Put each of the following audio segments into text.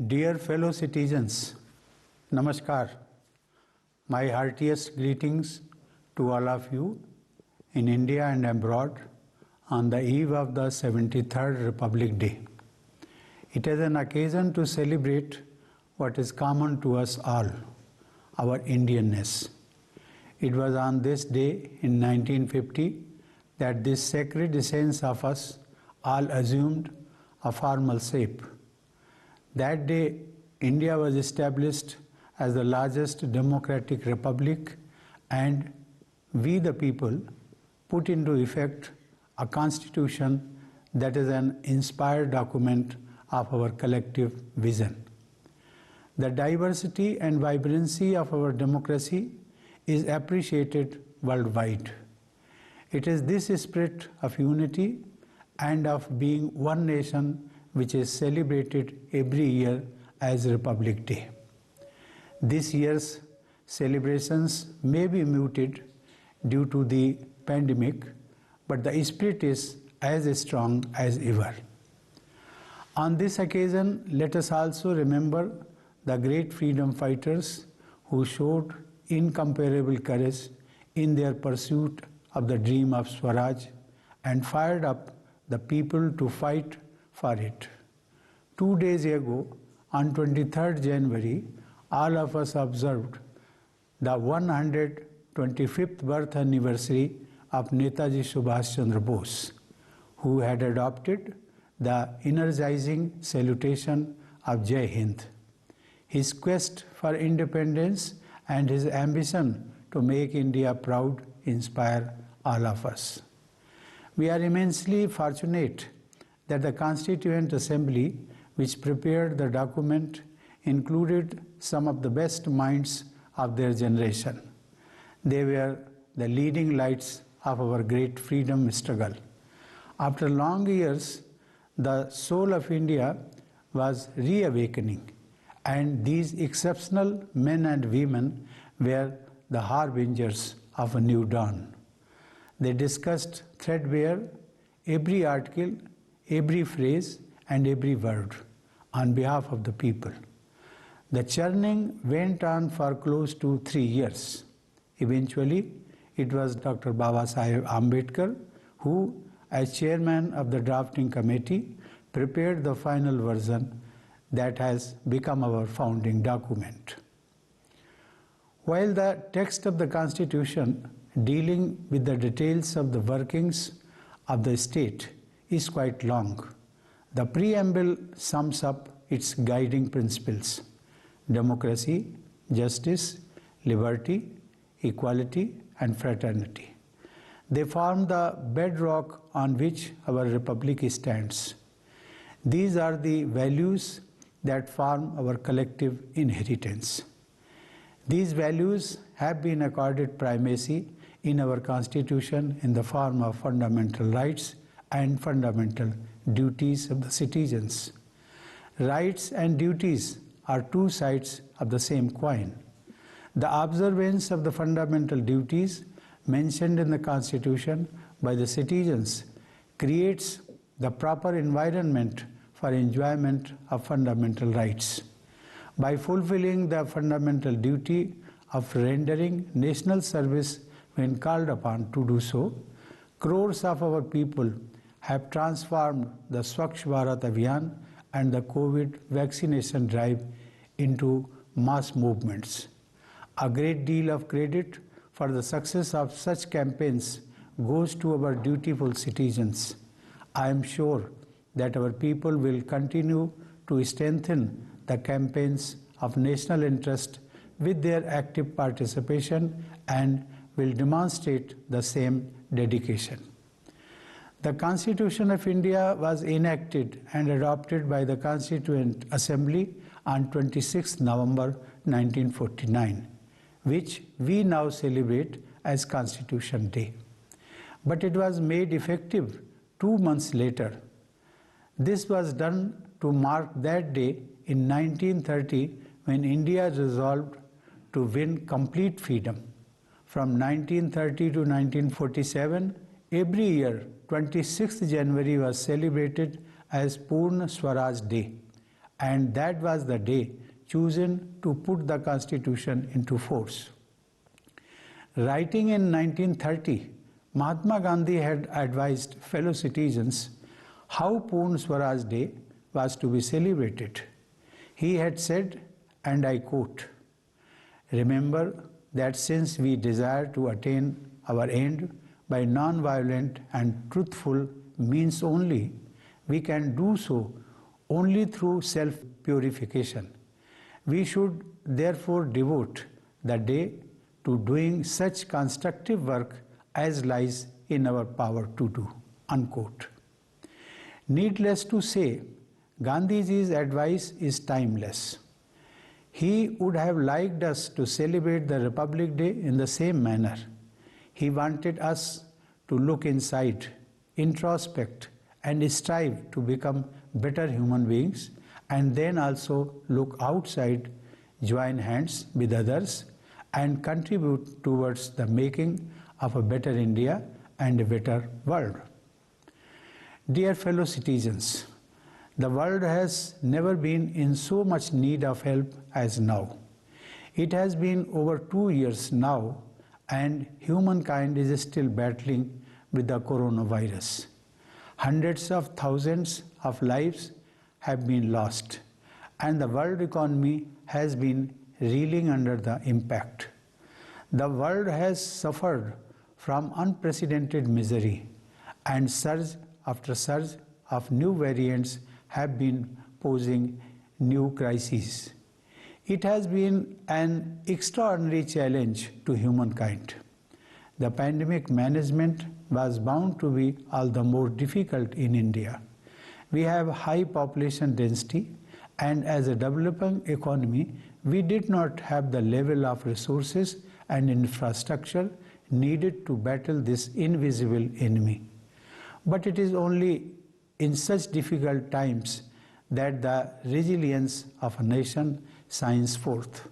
Dear fellow citizens, Namaskar. My heartiest greetings to all of you in India and abroad on the eve of the 73rd Republic Day. It is an occasion to celebrate what is common to us all, our Indianness. It was on this day in 1950 that this sacred essence of us all assumed a formal shape. That day, India was established as the largest democratic republic, and we the people put into effect a constitution that is an inspired document of our collective vision. The diversity and vibrancy of our democracy is appreciated worldwide. It is this spirit of unity and of being one nation which is celebrated every year as Republic Day. This year's celebrations may be muted due to the pandemic, but the spirit is as strong as ever. On this occasion, let us also remember the great freedom fighters who showed incomparable courage in their pursuit of the dream of Swaraj and fired up the people to fight for it. 2 days ago, on 23rd January, all of us observed the 125th birth anniversary of Netaji Subhash Chandra Bose, who had adopted the energizing salutation of Jai Hind. His quest for independence and his ambition to make India proud inspire all of us. We are immensely fortunate that the Constituent Assembly, which prepared the document, included some of the best minds of their generation. They were the leading lights of our great freedom struggle. After long years, the soul of India was reawakening, and these exceptional men and women were the harbingers of a new dawn. They discussed threadbare every article, every phrase, and every word on behalf of the people. The churning went on for close to 3 years. Eventually, it was Dr. Babasaheb Ambedkar who, as chairman of the drafting committee, prepared the final version that has become our founding document. While the text of the Constitution dealing with the details of the workings of the state is quite long, the preamble sums up its guiding principles: democracy, justice, liberty, equality, and fraternity. They form the bedrock on which our republic stands. These are the values that form our collective inheritance. These values have been accorded primacy in our Constitution in the form of fundamental rights and fundamental duties of the citizens. Rights and duties are two sides of the same coin. The observance of the fundamental duties mentioned in the Constitution by the citizens creates the proper environment for enjoyment of fundamental rights. By fulfilling the fundamental duty of rendering national service when called upon to do so, crores of our people have transformed the Swachh Bharat Abhiyan and the COVID vaccination drive into mass movements. A great deal of credit for the success of such campaigns goes to our dutiful citizens. I am sure that our people will continue to strengthen the campaigns of national interest with their active participation and will demonstrate the same dedication. The Constitution of India was enacted and adopted by the Constituent Assembly on 26 November 1949, which we now celebrate as Constitution Day. But it was made effective 2 months later. This was done to mark that day in 1930 when India resolved to win complete freedom. From 1930 to 1947, every year 26th January was celebrated as Purna Swaraj Day, and that was the day chosen to put the Constitution into force. Writing in 1930, Mahatma Gandhi had advised fellow citizens how Purna Swaraj Day was to be celebrated. He had said, and I quote, "Remember that since we desire to attain our end by non-violent and truthful means only, we can do so only through self-purification. We should therefore devote the day to doing such constructive work as lies in our power to do." Unquote. Needless to say, Gandhiji's advice is timeless. He would have liked us to celebrate the Republic Day in the same manner. He wanted us to look inside, introspect, and strive to become better human beings, and then also look outside, join hands with others, and contribute towards the making of a better India and a better world. Dear fellow citizens, the world has never been in so much need of help as now. It has been over 2 years now, and humankind is still battling with the coronavirus. Hundreds of thousands of lives have been lost, and the world economy has been reeling under the impact. The world has suffered from unprecedented misery, and surge after surge of new variants have been posing new crises. It has been an extraordinary challenge to humankind. The pandemic management was bound to be all the more difficult in India. We have high population density, and as a developing economy, we did not have the level of resources and infrastructure needed to battle this invisible enemy. But it is only in such difficult times that the resilience of a nation shines forth.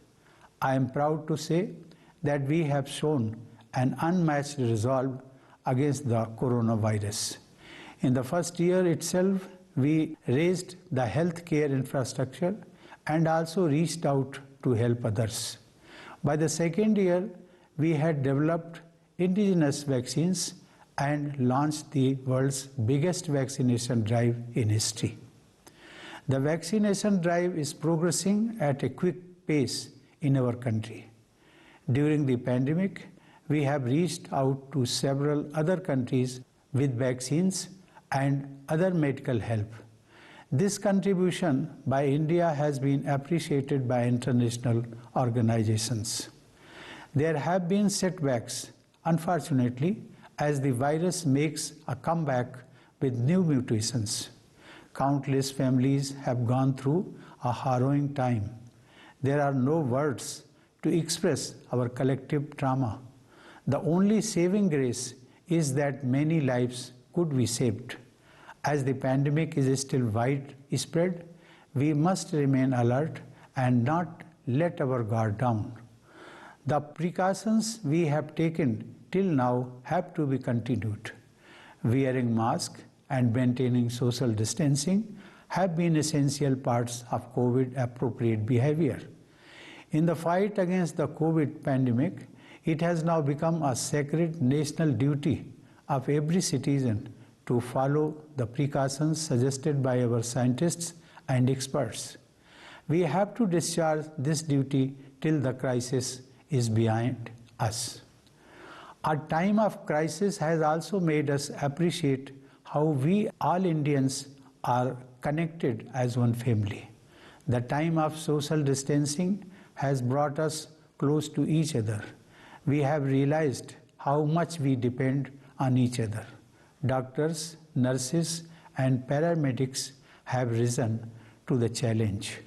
I am proud to say that we have shown an unmatched resolve against the coronavirus. In the first year itself, we raised the healthcare infrastructure and also reached out to help others. By the second year, we had developed indigenous vaccines and launched the world's biggest vaccination drive in history. The vaccination drive is progressing at a quick pace in our country. During the pandemic, we have reached out to several other countries with vaccines and other medical help. This contribution by India has been appreciated by international organizations. There have been setbacks, unfortunately, as the virus makes a comeback with new mutations. Countless families have gone through a harrowing time. There are no words to express our collective trauma. The only saving grace is that many lives could be saved. As the pandemic is still widespread, we must remain alert and not let our guard down. The precautions we have taken till now have to be continued. Wearing masks and maintaining social distancing have been essential parts of COVID-appropriate behavior. In the fight against the COVID pandemic, it has now become a sacred national duty of every citizen to follow the precautions suggested by our scientists and experts. We have to discharge this duty till the crisis is behind us. A time of crisis has also made us appreciate how we all Indians are connected as one family. The time of social distancing has brought us close to each other. We have realized how much we depend on each other. Doctors, nurses, and paramedics have risen to the challenge,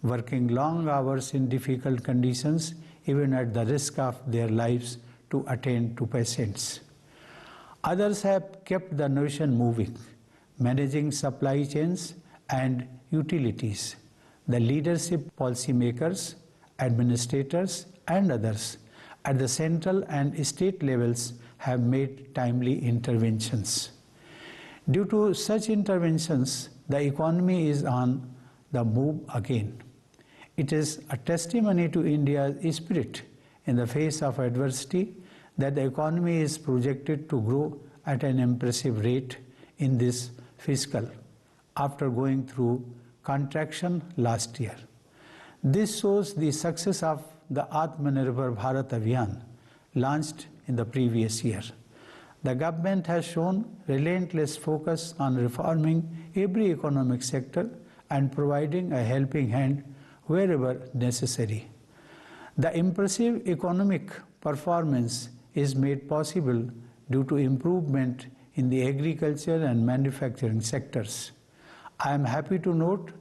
working long hours in difficult conditions, even at the risk of their lives, to attend to patients. Others have kept the nation moving, managing supply chains and utilities. The leadership, policymakers, administrators, and others at the central and state levels have made timely interventions. Due to such interventions, the economy is on the move again. It is a testimony to India's spirit in the face of adversity that the economy is projected to grow at an impressive rate in this fiscal after going through contraction last year. This shows the success of the Atmanirbhar Bharat Abhiyan launched in the previous year. The government has shown relentless focus on reforming every economic sector and providing a helping hand wherever necessary. The impressive economic performance is made possible due to improvement in the agriculture and manufacturing sectors. I am happy to note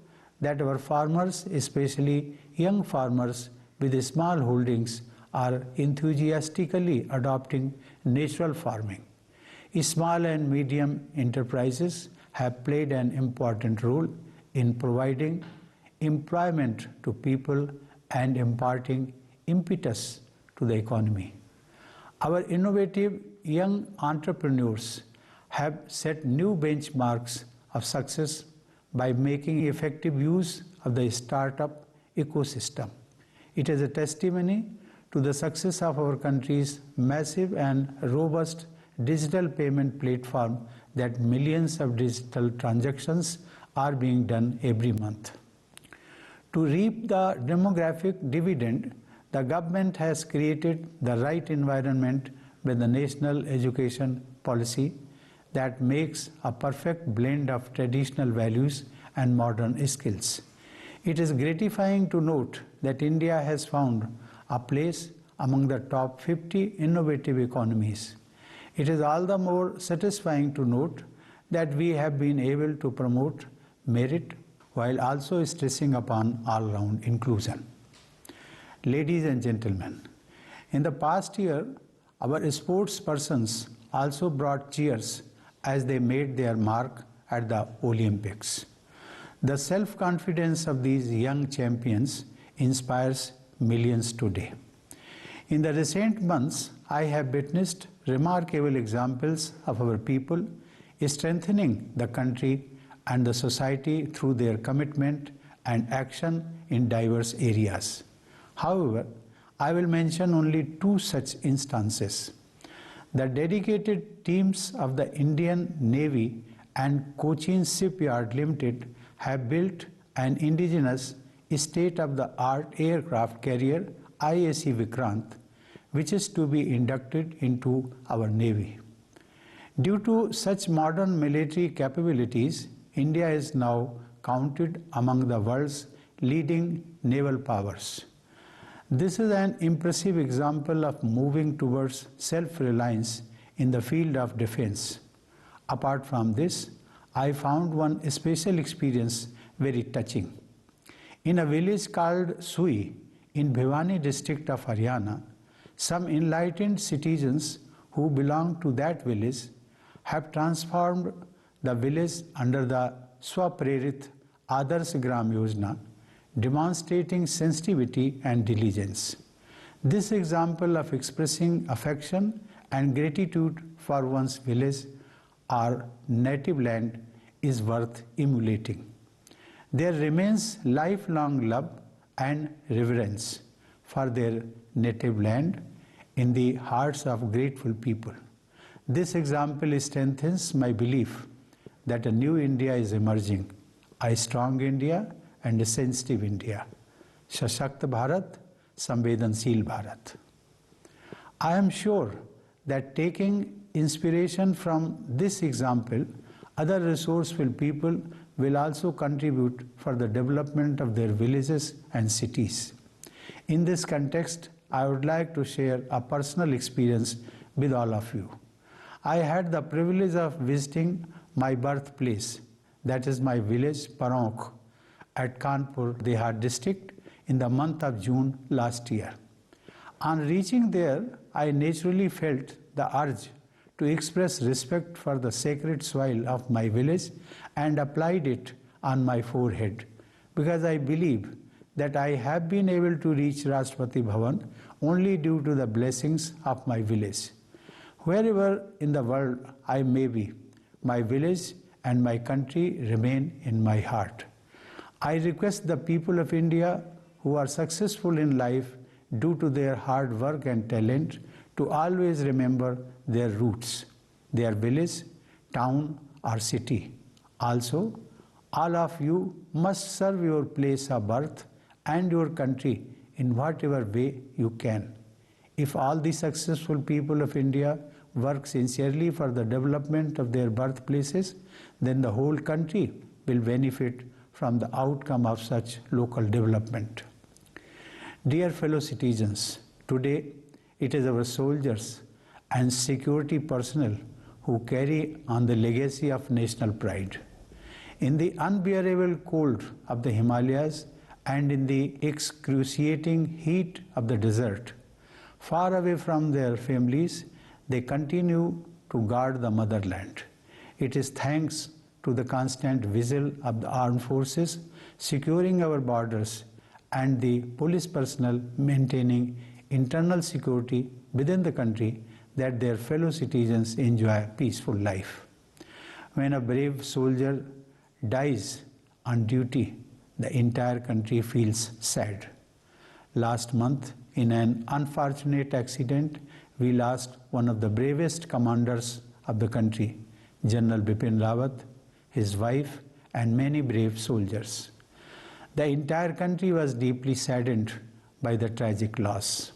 that our farmers, especially young farmers with small holdings, are enthusiastically adopting natural farming. Small and medium enterprises have played an important role in providing employment to people and imparting impetus to the economy. Our innovative young entrepreneurs have set new benchmarks of success by making effective use of the startup ecosystem. It is a testimony to the success of our country's massive and robust digital payment platform that millions of digital transactions are being done every month. To reap the demographic dividend, the government has created the right environment with the national education policy that makes a perfect blend of traditional values and modern skills. It is gratifying to note that India has found a place among the top 50 innovative economies. It is all the more satisfying to note that we have been able to promote merit while also stressing upon all-round inclusion. Ladies and gentlemen, in the past year, our sports persons also brought cheers as they made their mark at the Olympics. The self-confidence of these young champions inspires millions today. In the recent months, I have witnessed remarkable examples of our people strengthening the country and the society through their commitment and action in diverse areas. However, I will mention only two such instances. The dedicated teams of the Indian Navy and Cochin Shipyard Limited have built an indigenous state-of-the-art aircraft carrier IAC Vikrant, which is to be inducted into our Navy. Due to such modern military capabilities, India is now counted among the world's leading naval powers. This is an impressive example of moving towards self-reliance in the field of defense. Apart from this, I found one special experience very touching. In a village called Sui in Bhiwani district of Haryana, some enlightened citizens who belong to that village have transformed the village under the Swaprerit Adarsh Gram Yojana, demonstrating sensitivity and diligence. This example of expressing affection and gratitude for one's village or native land is worth emulating. There remains lifelong love and reverence for their native land in the hearts of grateful people. This example strengthens my belief that a new India is emerging, a strong India and a sensitive India. Sashakt Bharat, Samvedansheel Bharat. I am sure that taking inspiration from this example, other resourceful people will also contribute for the development of their villages and cities. In this context, I would like to share a personal experience with all of you. I had the privilege of visiting my birthplace, that is my village Paronk, at Kanpur, Dehat district in the month of June last year. On reaching there, I naturally felt the urge to express respect for the sacred soil of my village and applied it on my forehead, because I believe that I have been able to reach Rashtrapati Bhavan only due to the blessings of my village. Wherever in the world I may be, my village and my country remain in my heart. I request the people of India who are successful in life due to their hard work and talent to always remember their roots, their village, town or city. Also, all of you must serve your place of birth and your country in whatever way you can. If all the successful people of India work sincerely for the development of their birthplaces, then the whole country will benefit from the outcome of such local development. Dear fellow citizens, today it is our soldiers and security personnel who carry on the legacy of national pride. In the unbearable cold of the Himalayas and in the excruciating heat of the desert, far away from their families, they continue to guard the motherland. It is thanks to the constant vigil of the armed forces securing our borders and the police personnel maintaining internal security within the country that their fellow citizens enjoy a peaceful life. When a brave soldier dies on duty, the entire country feels sad. Last month, in an unfortunate accident, we lost one of the bravest commanders of the country, General Bipin Rawat, his wife, and many brave soldiers. The entire country was deeply saddened by the tragic loss.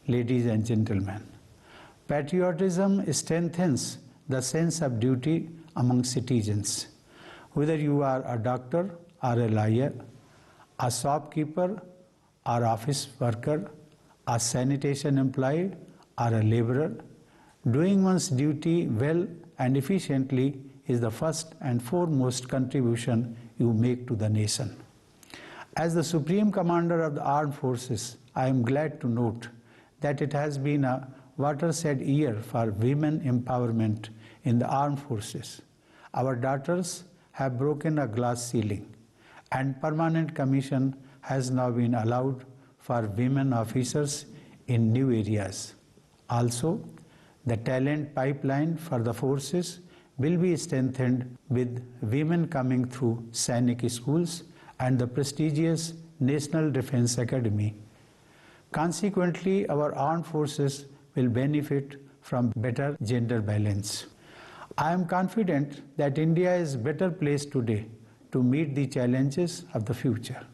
Ladies and gentlemen, patriotism strengthens the sense of duty among citizens. Whether you are a doctor or a lawyer, a shopkeeper or office worker, a sanitation employee or a laborer, doing one's duty well and efficiently is the first and foremost contribution you make to the nation. As the Supreme Commander of the Armed Forces, I am glad to note that it has been a watershed year for women empowerment in the armed forces. Our daughters have broken a glass ceiling, and permanent commission has now been allowed for women officers in new areas. Also, the talent pipeline for the forces will be strengthened with women coming through Sainik schools and the prestigious National Defence Academy. Consequently, our armed forces will benefit from better gender balance. I am confident that India is better placed today to meet the challenges of the future.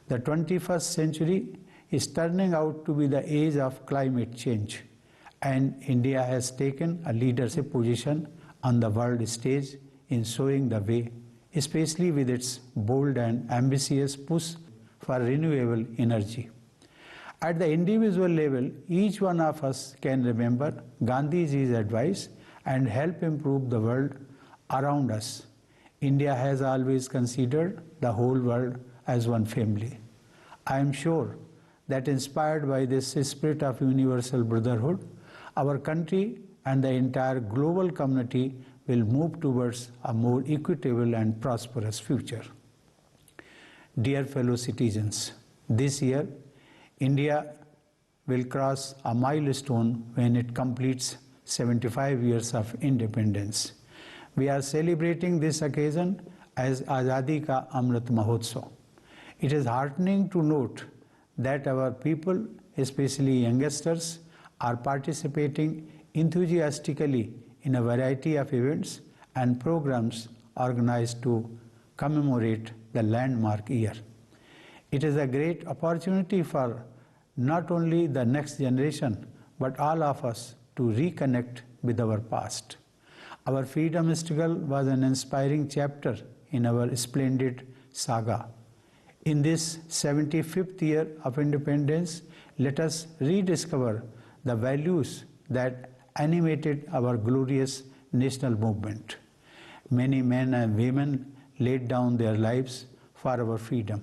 The 21st century is turning out to be the age of climate change, and India has taken a leadership position on the world stage in showing the way, especially with its bold and ambitious push for renewable energy. At the individual level, each one of us can remember Gandhiji's advice and help improve the world around us. India has always considered the whole world as one family. I am sure that inspired by this spirit of universal brotherhood, our country and the entire global community will move towards a more equitable and prosperous future. Dear fellow citizens, this year, India will cross a milestone when it completes 75 years of independence. We are celebrating this occasion as Azadi Ka Amrit Mahotsav. It is heartening to note that our people, especially youngsters, are participating enthusiastically in a variety of events and programs organized to commemorate the landmark year. It is a great opportunity for not only the next generation but all of us to reconnect with our past. Our freedom struggle was an inspiring chapter in our splendid saga. In this 75th year of independence, let us rediscover the values that animated our glorious national movement. Many men and women laid down their lives for our freedom.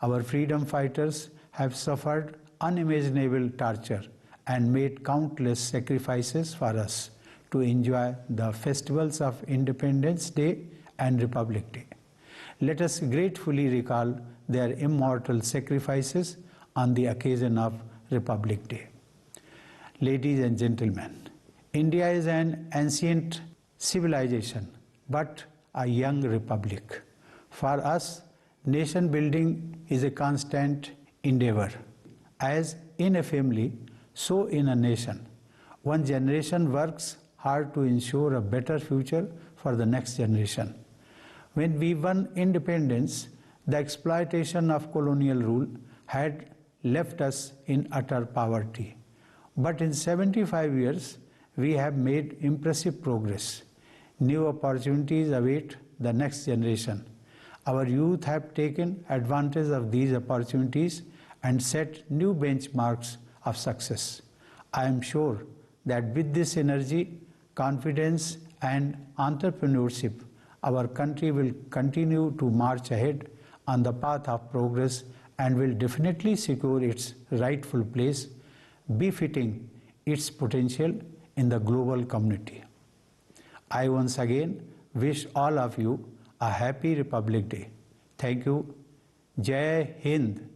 Our freedom fighters have suffered unimaginable torture and made countless sacrifices for us to enjoy the festivals of Independence Day and Republic Day. Let us gratefully recall their immortal sacrifices on the occasion of Republic Day. Ladies and gentlemen, India is an ancient civilization but a young republic. For us, Nation building is a constant endeavor. As in a family, so in a nation. One generation works hard to ensure a better future for the next generation. When we won independence, the exploitation of colonial rule had left us in utter poverty. But in 75 years, we have made impressive progress. New opportunities await the next generation. Our youth have taken advantage of these opportunities and set new benchmarks of success. I am sure that with this energy, confidence, and entrepreneurship, our country will continue to march ahead on the path of progress and will definitely secure its rightful place, befitting its potential in the global community. I once again wish all of you a happy Republic Day. Thank you. Jai Hind.